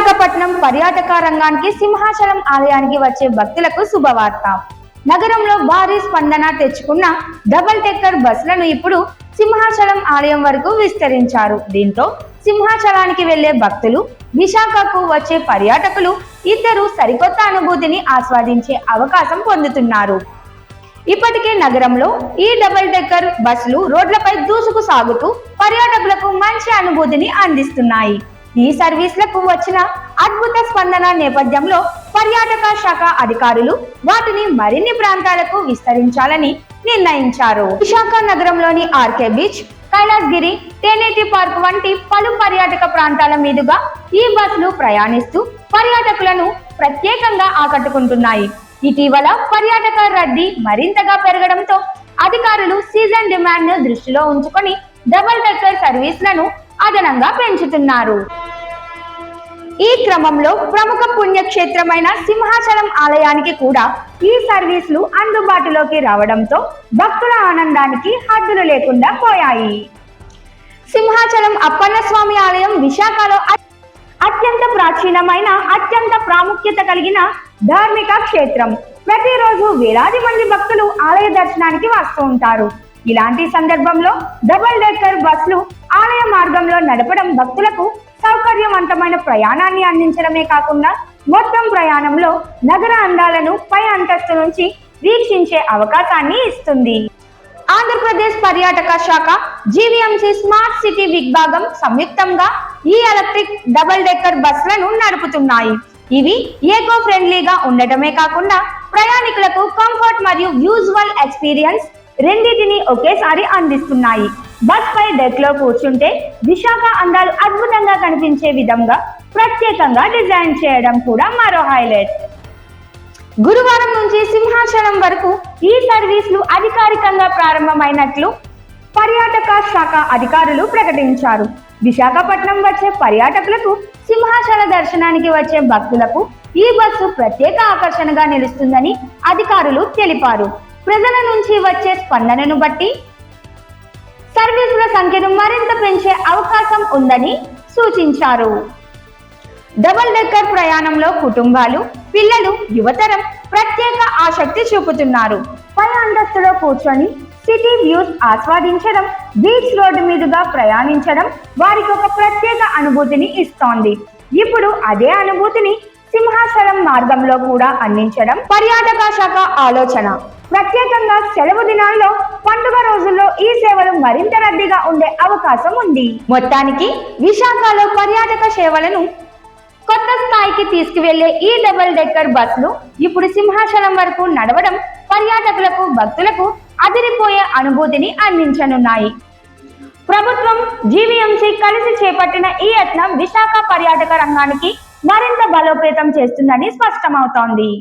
విశాఖపట్నం పర్యాటక రంగానికి సింహాచలం ఆలయానికి వచ్చే భక్తులకు శుభవార్త. నగరంలో భారీ స్పందన తెచ్చుకున్న డబుల్ డెక్కర్ బస్సులను ఇప్పుడు సింహాచలం ఆలయం వరకు విస్తరించారు. దీంతో సింహాచలానికి వెళ్లే భక్తులు, విశాఖకు వచ్చే పర్యాటకులు ఇద్దరు సరికొత్త అనుభూతిని ఆస్వాదించే అవకాశం పొందుతున్నారు. ఇప్పటికే నగరంలో ఈ డబుల్ డెక్కర్ బస్సులు రోడ్లపై దూసుకు సాగుతూ పర్యాటకులకు మంచి అనుభూతిని అందిస్తున్నాయి. ఈ సర్వీసులకు వచ్చిన అద్భుత స్పందన నేపథ్యంలో పర్యాటక శాఖ అధికారులు వాటిని మరిన్ని ప్రాంతాలకు విస్తరించాలని నిర్ణయించారు. విశాఖ నగరంలోని R K beach, Kailasagiri, Tenneti park వంటి పలు పర్యాటక ప్రాంతాల మీదుగా ఈ బస్సులు ప్రయాణిస్తూ పర్యాటకులను ప్రత్యేకంగా ఆకట్టుకుంటున్నాయి. ఇటీవల పర్యాటక రద్దీ మరింతగా పెరగడంతో అధికారులు సీజన్ డిమాండ్ ను దృష్టిలో ఉంచుకొని డబుల్ డెక్కర్ సర్వీసులను అదనంగా పెంచుతున్నారు. ఈ క్రమంలో ప్రముఖ పుణ్యక్షేత్రమైన సింహాచలం ఆలయానికి కూడా ఈ సర్వీసులు అందుబాటులోకి రావడంతో భక్తుల ఆనందానికి హద్దులు లేకుండా పోయాయి. సింహాచలం అప్పన్న స్వామి ఆలయం విశాఖలో అత్యంత ప్రాచీనమైన, అత్యంత ప్రాముఖ్యత కలిగిన ధార్మిక క్షేత్రం. ప్రతిరోజు వేలాది మంది భక్తులు ఆలయ దర్శనానికి వస్తూ ఉంటారు. ఇలాంటి సందర్భంలో డబుల్ డెక్కర్ బస్సులు ఆలయ మార్గంలో నడపడం భక్తులకు సౌకర్యవంతమైన ప్రయాణాన్ని అందించడమే కాకుండా మొత్తం ప్రయాణంలో నగర అందాలను పై అంతస్తు నుంచి వీక్షించే అవకాశాన్ని ఇస్తుంది. ఆంధ్రప్రదేశ్ పర్యాటక శాఖ, జీవీఎంసీ స్మార్ట్ సిటీ విభాగం సంయుక్తంగా ఈ ఎలక్ట్రిక్ డబుల్ డెక్కర్ బస్సులను నడుపుతున్నాయి. ఇవి ఏకో ఫ్రెండ్లీగా ఉండటమే కాకుండా ప్రయాణికులకు కంఫర్ట్ మరియు యూజువల్ ఎక్స్పీరియన్స్ రెండింటిని ఒకేసారి అందిస్తున్నాయి. బస్ పై డెక్ లో కూర్చుంటే విశాఖ అందాలు అద్భుతంగా కనిపించే విధంగా ప్రత్యేకంగా డిజైన్ చేయడం కూడా మరో హైలైట్. గురువారం నుంచి సింహాచలం వరకు ఈ సర్వీసులు అధికారికంగా ప్రారంభమైనట్లు పర్యాటక శాఖ అధికారులు ప్రకటించారు. విశాఖపట్నం వచ్చే పర్యాటకులకు, సింహాచల దర్శనానికి వచ్చే భక్తులకు ఈ బస్సు ప్రత్యేక ఆకర్షణగా నిలుస్తుందని అధికారులు తెలిపారు. ప్రజల నుంచి వచ్చే స్పందనను బట్టి సర్వీసుల సంఖ్యను మరింత పెంచే అవకాశం ఉందని సూచించారు. డబుల్ డెక్కర్ ప్రయాణంలో కుటుంబాలు, పిల్లలు, యువతరం ప్రత్యేక ఆసక్తి చూపుతున్నారు. పై అంతస్తులో కూర్చొని సిటీ వ్యూస్ ఆస్వాదించడం, బీచ్ రోడ్డు మీదుగా ప్రయాణించడం వారికి ఒక ప్రత్యేక అనుభూతిని ఇస్తోంది. ఇప్పుడు అదే అనుభూతిని సింహాచలం మార్గంలో కూడా అందించడం పర్యాటక శాఖ ఆలోచన. ప్రత్యేకంగా సెలవు దినాల్లో, పండుగ రోజుల్లో ఈ సేవలు మరింత రద్దీగా ఉండే అవకాశం ఉంది. మొత్తానికి విశాఖలో పర్యాటక సేవలను కొత్త స్థాయికి తీసుకువెళ్లే ఈ డబుల్ డెక్కర్ బస్సులు ఇప్పుడు సింహాచలం వరకు నడవడం పర్యాటకులకు, భక్తులకు అదిరిపోయే అనుభూతిని అందించనున్నాయి. ప్రభుత్వం, జీవీఎంసీ కలిసి చేపట్టిన ఈ యత్నం విశాఖ పర్యాటక రంగానికి మరింత బలోపేతం చేస్తుందని స్పష్టమవుతోంది.